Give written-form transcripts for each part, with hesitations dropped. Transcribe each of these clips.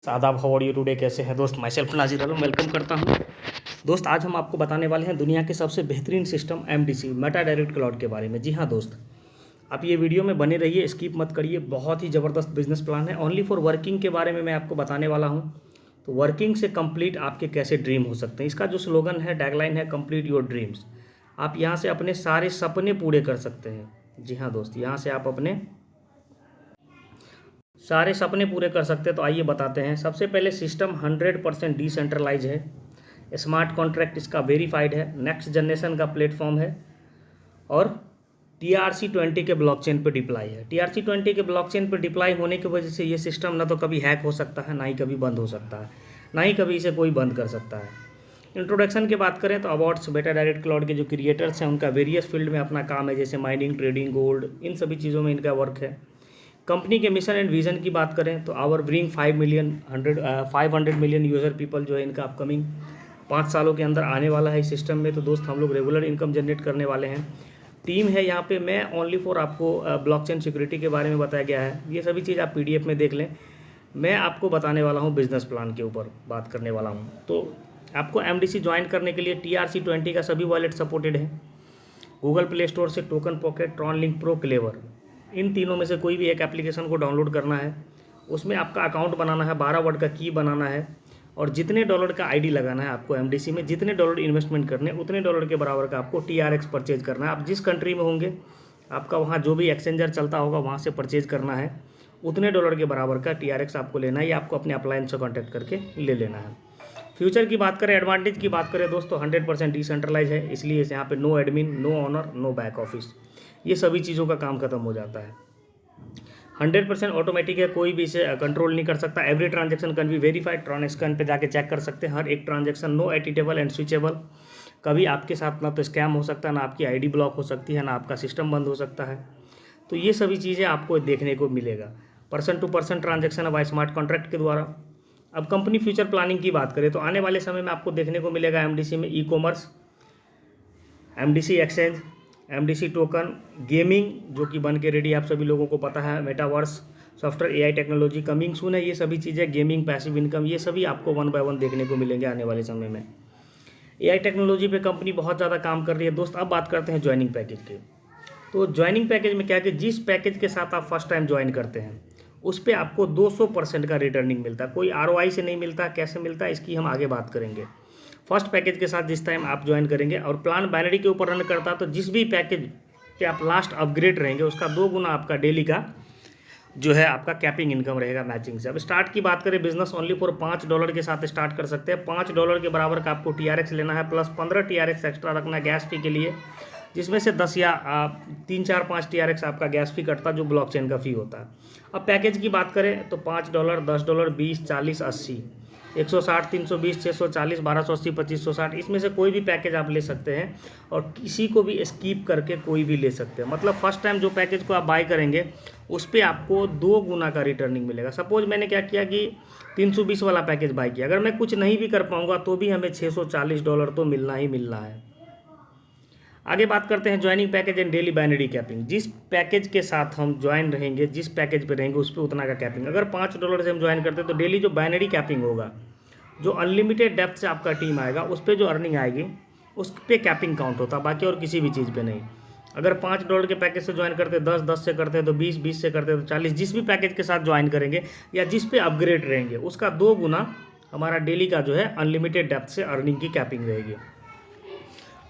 आदाब, how are you today. कैसे हैं दोस्त? माई सेल्फ नाजिर आलम वेलकम करता हूं। दोस्त, आज हम आपको बताने वाले हैं दुनिया के सबसे बेहतरीन system MDC Meta direct cloud के बारे में। जी हाँ दोस्त, आप ये वीडियो में बने रहिए, स्किप मत करिए। बहुत ही ज़बरदस्त बिजनेस प्लान है। ओनली फॉर वर्किंग के बारे में मैं आपको बताने वाला हूँ। तो वर्किंग से कंप्लीट आपके कैसे ड्रीम हो सकते हैं, इसका जो स्लोगन है, टैगलाइन है, कंप्लीट योर ड्रीम्स। आप यहाँ से अपने सारे सपने पूरे कर सकते हैं। जी हाँ दोस्त, यहाँ से आप अपने सारे सपने पूरे कर सकते हैं। तो आइए बताते हैं। सबसे पहले सिस्टम 100% डिसेंट्रलाइज है। स्मार्ट कॉन्ट्रैक्ट इसका वेरीफाइड है। नेक्स्ट जनरेशन का प्लेटफॉर्म है और TRC20 के ब्लॉकचेन पे डिप्लाई है। TRC20 के ब्लॉकचेन पे डिप्लाई होने की वजह से ये सिस्टम ना तो कभी हैक हो सकता है, ना ही कभी बंद हो सकता है, ना ही कभी इसे कोई बंद कर सकता है। इंट्रोडक्शन की बात करें तो अबाउट्स मेटा डायरेक्ट क्लाउड के जो क्रिएटर्स हैं उनका वेरियस फील्ड में अपना काम है, जैसे माइनिंग, ट्रेडिंग, गोल्ड, इन सभी चीज़ों में इनका वर्क है। कंपनी के मिशन एंड विजन की बात करें तो our bring 500 million user people जो है इनका अपकमिंग 5 सालों के अंदर आने वाला है इस सिस्टम में। तो दोस्त, हम लोग रेगुलर इनकम जनरेट करने वाले हैं। टीम है यहाँ पे। मैं ओनली फॉर आपको ब्लॉकचेन सिक्योरिटी के बारे में बताया गया है। ये सभी चीज़ आप PDF में देख लें। मैं आपको बताने वाला हूँ, बिजनेस प्लान के ऊपर बात करने वाला हूँ। तो आपको MDC ज्वाइन करने के लिए TRC20 का सभी वॉलेट सपोर्टेड है। गूगल प्ले स्टोर से token pocket, Tron link pro, clever, इन तीनों में से कोई भी एक एप्लीकेशन को डाउनलोड करना है। उसमें आपका अकाउंट बनाना है, 12 वर्ड का की बनाना है और जितने डॉलर का ID लगाना है आपको MDC में, जितने डॉलर इन्वेस्टमेंट करने उतने डॉलर के बराबर का आपको TRX परचेज करना है। आप जिस कंट्री में होंगे, आपका वहाँ जो भी एक्सचेंजर चलता होगा वहाँ से परचेज करना है। उतने डॉलर के बराबर का TRX आपको लेना है या आपको अपने अप्लायंस से कॉन्टैक्ट करके ले लेना है। फ्यूचर की बात करें, एडवांटेज की बात करें दोस्तों, 100% डिसेंट्रलाइज है, इसलिए यहाँ पे no admin, no owner, no back office, ये सभी चीज़ों का काम खत्म हो जाता है। 100% ऑटोमेटिक है, कोई भी इसे कंट्रोल नहीं कर सकता। Every transaction can be verified. Transaction पे जाके चेक कर सकते हैं हर एक transaction. No editable and switchable. कभी आपके साथ ना तो स्कैम हो सकता है, ना आपकी ID ब्लॉक हो सकती है, ना आपका सिस्टम बंद हो सकता है। तो ये सभी चीज़ें आपको देखने को मिलेगा। Person to person transaction by smart contract के द्वारा। अब कंपनी फ्यूचर प्लानिंग की बात करें तो आने वाले समय में आपको देखने को मिलेगा MDC में e-commerce, MDC exchange, MDC token, gaming जो कि बन के रेडी, आप सभी लोगों को पता है, metaverse, software, AI technology coming soon है। ये सभी चीज़ें, गेमिंग, पैसिव इनकम, ये सभी आपको 1 बाय 1 देखने को मिलेंगे आने वाले समय में। AI टेक्नोलॉजी पे कंपनी बहुत ज़्यादा काम कर रही है दोस्त। अब बात करते हैं ज्वाइनिंग पैकेज के। तो ज्वाइनिंग पैकेज में क्या है कि जिस पैकेज के साथ आप फर्स्ट टाइम ज्वाइन करते हैं उस पर आपको 200% का रिटर्निंग मिलता है। कोई ROI से नहीं मिलता। कैसे मिलता है इसकी हम आगे बात करेंगे। फर्स्ट पैकेज के साथ जिस टाइम आप ज्वाइन करेंगे और प्लान बाइनरी के ऊपर रन करता है, तो जिस भी पैकेज पे आप लास्ट अपग्रेड रहेंगे उसका 2 गुना आपका डेली का जो है आपका कैपिंग इनकम रहेगा मैचिंग से। अब स्टार्ट की बात करें, बिजनेस ओनली फॉर $5 के साथ स्टार्ट कर सकते हैं। $5 के बराबर का आपको TRX लेना है, प्लस 15 TRX एक्स्ट्रा रखना है गैस फी के लिए, जिसमें से 10 या 3, 4, 5 TRX आपका गैस फी कटता है जो ब्लॉकचेन का फी होता है। अब पैकेज की बात करें तो $5, $10, 20, 40, 80, 160, 320, 640, 1280, 2560, इसमें से कोई भी पैकेज आप ले सकते हैं और किसी को भी स्कीप करके कोई भी ले सकते हैं। मतलब फर्स्ट टाइम जो पैकेज को आप बाय करेंगे उस पर आपको 2 गुना का रिटर्निंग मिलेगा। सपोज मैंने क्या किया कि 320 वाला पैकेज बाय किया, अगर मैं कुछ नहीं भी कर पाऊंगा तो भी हमें $640 तो मिलना ही मिलना है। आगे बात करते हैं joining package and daily binary capping. जिस पैकेज के साथ हम ज्वाइन रहेंगे, जिस पैकेज पे रहेंगे उस पर उतना का कैपिंग। अगर $5 से हम ज्वाइन करते हैं तो डेली जो बाइनरी कैपिंग होगा, जो अनलिमिटेड डेप्थ से आपका टीम आएगा उस पर जो अर्निंग आएगी उस पर कैपिंग काउंट होता है, बाकी और किसी भी चीज़ पे नहीं। अगर $5 के पैकेज से ज्वाइन करते हैं, 10 से करते हैं तो 20 से करते हैं तो 40, जिस भी पैकेज के साथ ज्वाइन करेंगे या जिस पे अपग्रेड रहेंगे उसका 2 गुना हमारा डेली का जो है अनलिमिटेड डेप्थ से अर्निंग की कैपिंग रहेगी।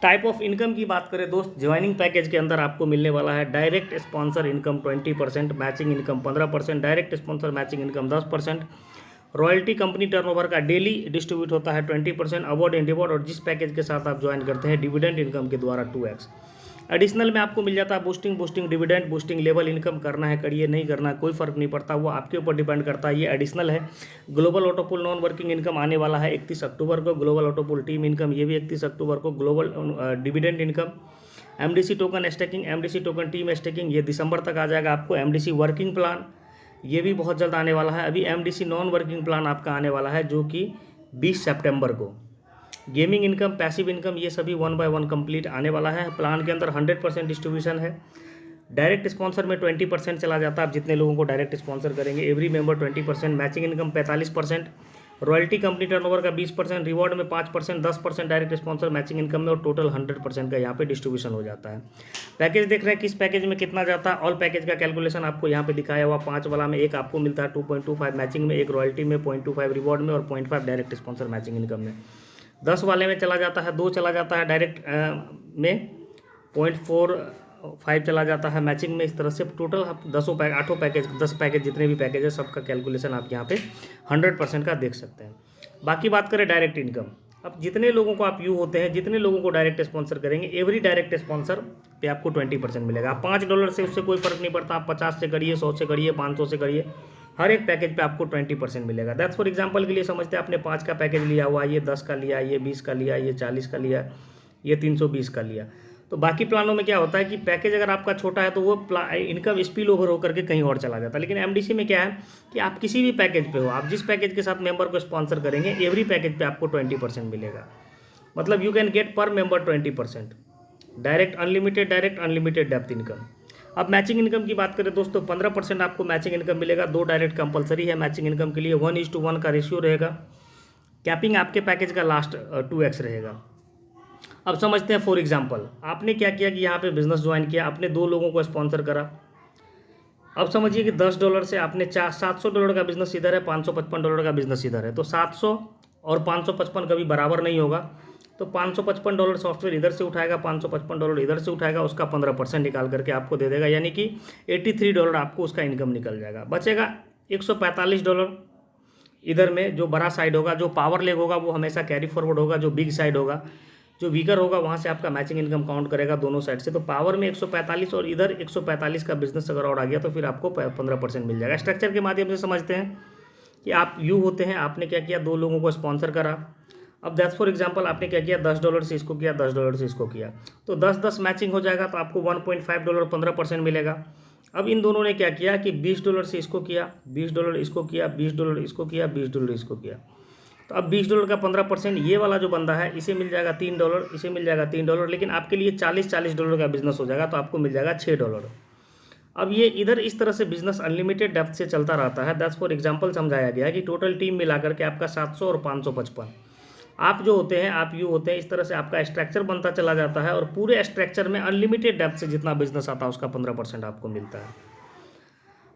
टाइप ऑफ इनकम की बात करें दोस्त, ज्वाइनिंग पैकेज के अंदर आपको मिलने वाला है direct sponsor income 20%, matching income 15%, direct sponsor matching income 10%, royalty company turnover का डेली डिस्ट्रीब्यूट होता है 20%, अवार्ड एंड रिवॉर्ड, और जिस पैकेज के साथ आप ज्वाइन करते हैं डिविडेंड इनकम के द्वारा 2x। एडिशनल में आपको मिल जाता है boosting dividend, boosting level income, करना है करिए, नहीं करना है कोई फर्क नहीं पड़ता, वो आपके ऊपर डिपेंड करता है। ये एडिशनल है। Global autopool non working income आने वाला है 31 अक्टूबर को। ग्लोबल ऑटोपूल टीम इनकम ये भी 31 अक्टूबर को। Global dividend income, MDC token staking, MDC token team staking, ये दिसंबर तक आ जाएगा आपको। MDC वर्किंग प्लान ये भी बहुत जल्द आने वाला है। अभी MDC नॉन वर्किंग प्लान आपका आने वाला है जो कि 20 सितंबर को। गेमिंग इनकम, पैसिव इनकम, ये सभी 1 बाय 1 कंप्लीट आने वाला है। प्लान के अंदर 100% डिस्ट्रीब्यूशन है। डायरेक्ट स्पॉन्सर में 20% चला जाता है, आप जितने लोगों को डायरेक्ट स्पॉन्सर करेंगे, every member 20%, matching income 45%, royalty company turnover का 20%, रिवॉर्ड में 5%, 10% डायरेक्ट स्पॉन्सर मैचिंग इनकम में, और टोटल 100% का यहाँ पे डिस्ट्रीब्यूशन हो जाता है। पैकेज देख रहे हैं किस पैकेज में कितना जाता है। ऑल पैकेज का कैलकुलेशन आपको यहाँ पे दिखाया हुआ 5 वाला में एक आपको मिलता है 2.25 मैचिंग में, एक रॉयल्टी में, 0.25 रिवॉर्ड में और 0.5 डायरेक्ट स्पॉन्सर मैचिंग इनकम में। 10 वाले में चला जाता है 2 चला जाता है डायरेक्ट में, 0.45 चला जाता है मैचिंग में। इस तरह से टोटल आप 8 पैकेज 10 पैकेज जितने भी पैकेज है सबका कैलकुलेशन आप यहाँ पे 100% का देख सकते हैं। बाकी बात करें डायरेक्ट इनकम, अब जितने लोगों को आप यू होते हैं, जितने लोगों को डायरेक्ट स्पॉन्सर करेंगे, एवरी डायरेक्ट स्पॉन्सर पे आपको 20% मिलेगा। आप $5 से उससे कोई फर्क नहीं पड़ता, आप 50 से करिए, 100 से करिए, 500 से करिए, हर एक पैकेज पे आपको 20% मिलेगा। दैट्स फॉर एग्जांपल के लिए समझते हैं आपने 5 का पैकेज लिया हुआ, ये 10 का लिया, ये 20 का लिया, ये 40 का लिया, ये 320 का लिया। तो बाकी प्लानों में क्या होता है कि पैकेज अगर आपका छोटा है तो वो इनकम स्पिल ओवर होकर के कहीं और चला जाता है। लेकिन एमडीसी में क्या है कि आप किसी भी पैकेज पे हो, आप जिस पैकेज के साथ मेंबर को स्पॉन्सर करेंगे, एवरी पैकेज पे आपको 20% मिलेगा। मतलब यू कैन गेट पर member 20%, direct unlimited depth income. अब मैचिंग इनकम की बात करें दोस्तों, 15% आपको मैचिंग इनकम मिलेगा। 2 डायरेक्ट कंपलसरी है मैचिंग इनकम के लिए, 1:1 का रेशियो रहेगा। कैपिंग आपके पैकेज का लास्ट 2x रहेगा। अब समझते हैं, फॉर एग्जांपल आपने क्या किया कि यहाँ पे बिजनेस ज्वाइन किया, आपने 2 लोगों को स्पॉन्सर करा। अब समझिए कि $10 से आपने $700 का बिजनेस इधर है, $555 का बिजनेस इधर है, तो 700 और 555 कभी बराबर नहीं होगा। तो $555 सॉफ्टवेयर इधर से उठाएगा, $555 इधर से उठाएगा, उसका 15% निकाल करके आपको दे देगा, यानी कि $83 आपको उसका इनकम निकल जाएगा। बचेगा $145 इधर में, जो बड़ा साइड होगा, जो पावर लेग होगा वो हमेशा कैरी फॉरवर्ड होगा, जो बिग साइड होगा, जो वीकर होगा वहाँ से आपका मैचिंग इनकम काउंट करेगा दोनों साइड से। तो पावर में 145 और इधर 145 का बिजनेस अगर और आ गया तो फिर आपको 15% मिल जाएगा। स्ट्रक्चर के माध्यम से समझते हैं कि आप यू होते हैं, आपने क्या किया, 2 लोगों को स्पॉन्सर करा। अब दैट्स फॉर एग्जांपल आपने क्या किया, $10 से इसको किया, $10 से इसको किया, तो 10-10 मैचिंग हो जाएगा, तो आपको $1.5 15% मिलेगा। अब इन दोनों ने क्या किया कि $20 से इसको किया, $20 इसको किया, $20 इसको किया, $20 इसको किया, तो अब $20 का 15% ये वाला जो बंदा है इसे मिल जाएगा $3, इसे मिल जाएगा $3, लेकिन आपके लिए $40 का बिजनेस हो जाएगा, तो आपको मिल जाएगा $6। अब ये इधर इस तरह से बिजनेस अनलिमिटेड डेप्थ से चलता रहता है। दैट्स फॉर एग्जांपल समझाया गया है कि टोटल टीम मिलाकर के आपका 700 और 555 आप जो होते हैं, आप यू होते हैं। इस तरह से आपका स्ट्रक्चर बनता चला जाता है और पूरे स्ट्रक्चर में अनलिमिटेड डेप्थ से जितना बिजनेस आता है उसका 15% आपको मिलता है।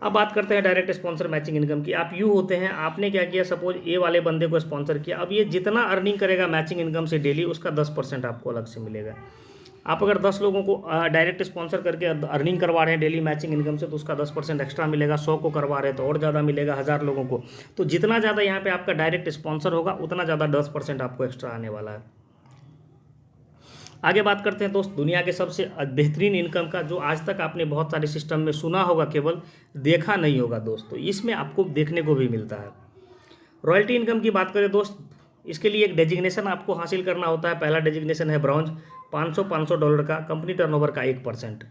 अब बात करते हैं डायरेक्ट स्पॉन्सर मैचिंग इनकम की। आप यू होते हैं, आपने क्या किया, सपोज ए वाले बंदे को स्पॉन्सर किया। अब ये जितना अर्निंग करेगा मैचिंग इनकम से डेली, उसका 10% आपको अलग से मिलेगा। आप अगर 10 लोगों को डायरेक्ट स्पॉन्सर करके अर्निंग करवा रहे हैं डेली मैचिंग इनकम से, तो उसका 10% एक्स्ट्रा मिलेगा। 100 को करवा रहे हैं तो और ज़्यादा मिलेगा, 1000 लोगों को। तो जितना ज़्यादा यहाँ पे आपका डायरेक्ट स्पॉन्सर होगा उतना ज़्यादा 10% आपको एक्स्ट्रा आने वाला है। आगे बात करते हैं दोस्त दुनिया के सबसे बेहतरीन इनकम का, जो आज तक आपने बहुत सारे सिस्टम में सुना होगा, केवल देखा नहीं होगा दोस्त। तो इसमें आपको देखने को भी मिलता है। रॉयल्टी इनकम की बात करें दोस्त, इसके लिए एक डेजिग्नेशन आपको हासिल करना होता है। पहला डेजिग्नेशन है ब्रॉन्ज, $500 का, कंपनी टर्नओवर का 1%।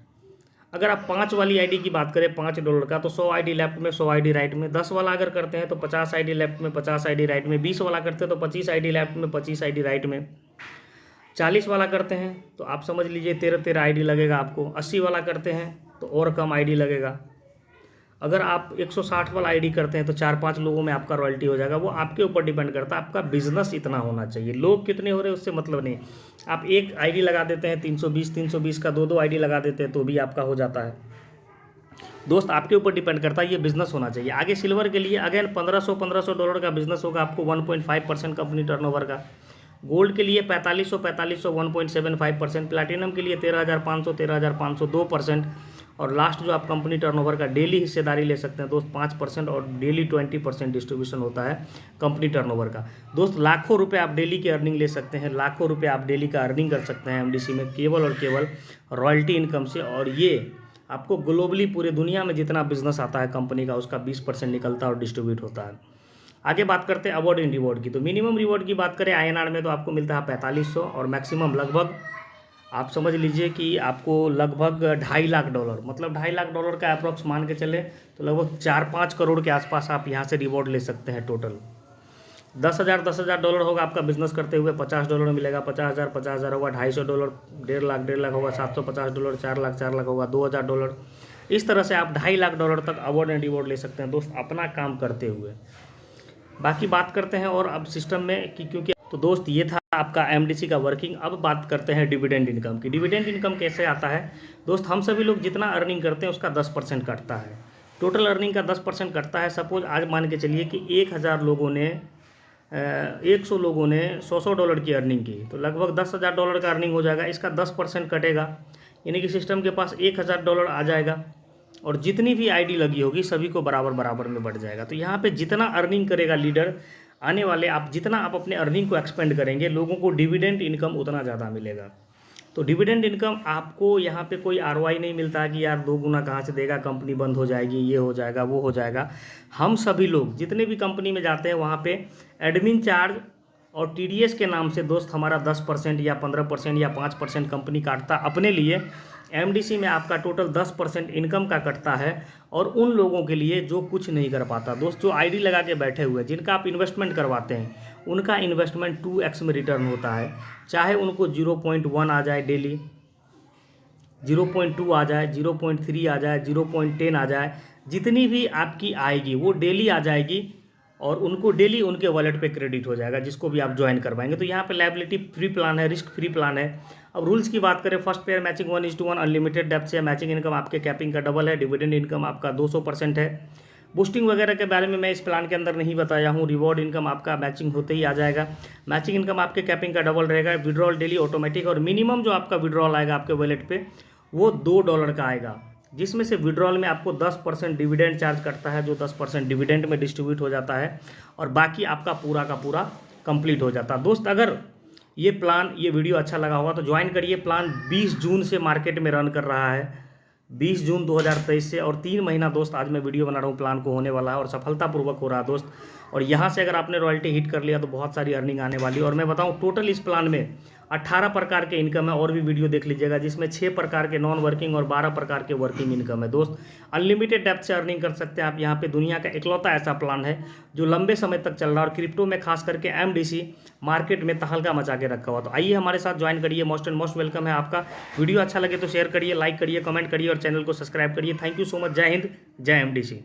अगर आप 5 वाली आईडी की बात करें, $5 का, तो 100 आईडी लेफ्ट में, 100 आईडी राइट में। 10 वाला अगर करते हैं तो 50 आईडी लेफ्ट में, 50 आईडी राइट में। 20 वाला करते हैं तो 25 आईडी लेफ्ट में, 25 आईडी राइट में। 40 वाला करते हैं तो आप समझ लीजिए 13 आईडी लगेगा आपको। 80 वाला करते हैं तो और कम आईडी लगेगा। अगर आप 160 वाला आईडी करते हैं तो 4-5 लोगों में आपका रॉयल्टी हो जाएगा। वो आपके ऊपर डिपेंड करता है, आपका बिजनेस इतना होना चाहिए। लोग कितने हो रहे हैं उससे मतलब नहीं। आप एक आईडी लगा देते हैं 320 का 2 आईडी लगा देते हैं तो भी आपका हो जाता है। दोस्त आपके ऊपर डिपेंड करता है, ये बिजनेस होना चाहिए। आगे सिल्वर के लिए अगेन $1500 का बिजनेस होगा आपको, 1.5% कंपनी टर्नओवर का। गोल्ड के लिए 4500 1.75%। प्लैटिनम के लिए 13500 2%। और लास्ट जो आप कंपनी टर्नओवर का डेली हिस्सेदारी ले सकते हैं दोस्त 5%, और डेली 20% डिस्ट्रीब्यूशन होता है कंपनी टर्नओवर का। दोस्त लाखों रुपए आप डेली की अर्निंग ले सकते हैं, लाखों रुपए आप डेली का अर्निंग कर सकते हैं एमडीसी में, केवल और केवल रॉयल्टी इनकम से। और ये आपको ग्लोबली पूरे दुनिया में जितना बिजनेस आता है कंपनी का, उसका 20% निकलता है और डिस्ट्रीब्यूट होता है। आगे बात करते हैं अवार्ड एंड रिवॉर्ड की। तो मिनिमम रिवॉर्ड की बात करें INR में तो आपको मिलता है 4500, और मैक्सिमम लगभग आप समझ लीजिए कि आपको लगभग $2.5 लाख, मतलब $2.5 लाख का अप्रॉक्स मान के चले तो लगभग 4-5 करोड़ के आसपास आप यहाँ से रिवॉर्ड ले सकते हैं टोटल। $10,000 $10,000 होगा आपका बिजनेस करते हुए, $50 मिलेगा, 50,000 होगा, $250, 1.5 लाख होगा, $750, 4 लाख होगा, $2,000। इस तरह से आप $2.5 लाख तक अवार्ड एंड रिवॉर्ड ले सकते हैं दोस्त अपना काम करते हुए। बाकी बात करते हैं और अब सिस्टम में कि क्योंकि तो दोस्त ये था आपका एमडीसी का वर्किंग। अब बात करते हैं डिविडेंड इनकम की। डिविडेंड इनकम कैसे आता है दोस्त? हम सभी लोग जितना अर्निंग करते हैं उसका 10% कटता है, टोटल अर्निंग का 10% कटता है। सपोज आज मान के चलिए कि 1,000 लोगों ने 100 लोगों ने $100 की अर्निंग की, तो लगभग $10,000 का अर्निंग हो जाएगा। इसका 10% कटेगा, यानी कि सिस्टम के पास $1,000 आ जाएगा और जितनी भी आईडी लगी होगी सभी को बराबर बराबर में बढ़ जाएगा। तो यहाँ पे जितना अर्निंग करेगा लीडर आने वाले, आप जितना आप अपने अर्निंग को एक्सपेंड करेंगे, लोगों को डिविडेंड इनकम उतना ज़्यादा मिलेगा। तो डिविडेंड इनकम आपको यहाँ पे कोई आरओआई नहीं मिलता कि यार 2 गुना कहाँ से देगा, कंपनी बंद हो जाएगी, ये हो जाएगा, वो हो जाएगा। हम सभी लोग जितने भी कंपनी में जाते हैं वहाँ पे एडमिन चार्ज और टीडीएस के नाम से दोस्त हमारा 10% या 15% या 5% कंपनी काटता अपने लिए। एमडीसी में आपका टोटल 10% इनकम का कटता है और उन लोगों के लिए जो कुछ नहीं कर पाता दोस्त, जो आईडी लगा के बैठे हुए, जिनका आप इन्वेस्टमेंट करवाते हैं, उनका इन्वेस्टमेंट 2x में रिटर्न होता है। चाहे उनको 0.1 आ जाए डेली, 0.2 आ जाए, 0.3 आ जाए, 0.10 आ जाए, जितनी भी आपकी आएगी वो डेली आ जाएगी और उनको डेली उनके वॉलेट पे क्रेडिट हो जाएगा, जिसको भी आप ज्वाइन करवाएंगे। तो यहाँ पे लायबिलिटी फ्री प्लान है, रिस्क फ्री प्लान है। अब रूल्स की बात करें, first pair matching 1:1, unlimited depth से मैचिंग इनकम आपके कैपिंग का डबल है, डिविडेंड इनकम आपका 200% है। बूस्टिंग वगैरह के बारे में मैं इस प्लान के अंदर नहीं बताया हूँ। रिवॉर्ड इनकम आपका मैचिंग होते ही आ जाएगा, मैचिंग इनकम आपके कैपिंग का डबल रहेगा, विड्रॉल डेली ऑटोमेटिक, और मिनिमम जो आपका विड्रॉल आएगा आपके वॉलेट पे वो $2 का आएगा, जिसमें से विड्रॉल में आपको 10% डिविडेंड चार्ज कटता है, जो 10% डिविडेंड में डिस्ट्रीब्यूट हो जाता है और बाकी आपका पूरा का पूरा कंप्लीट हो जाता है। दोस्त अगर ये प्लान, ये वीडियो अच्छा लगा होगा तो ज्वाइन करिए। प्लान 20 जून से मार्केट में रन कर रहा है, 20 जून 2023 से, और 3 महीना दोस्त आज मैं वीडियो बना रहा हूँ, प्लान को होने वाला है और सफलतापूर्वक हो रहा है दोस्त। और यहाँ से अगर आपने रॉयल्टी हिट कर लिया तो बहुत सारी अर्निंग आने वाली है। और मैं बताऊँ टोटल इस प्लान में 18 प्रकार के इनकम है, और भी वीडियो देख लीजिएगा, जिसमें 6 प्रकार के नॉन वर्किंग और 12 प्रकार के वर्किंग इनकम है दोस्त। अनलिमिटेड डेप्थ से अर्निंग कर सकते हैं आप। यहाँ पे दुनिया का इकलौता ऐसा प्लान है जो लंबे समय तक चल रहा है और क्रिप्टो में खास करके एमडीसी मार्केट में तहलका मचा के रखा हुआ। तो आइए हमारे साथ ज्वाइन करिए, मोस्ट एंड मोस्ट वेलकम है आपका। वीडियो अच्छा लगे तो शेयर करिए, लाइक करिए, कमेंट करिए और चैनल को सब्सक्राइब करिए। Thank you so much. जय हिंद, जय एमडीसी।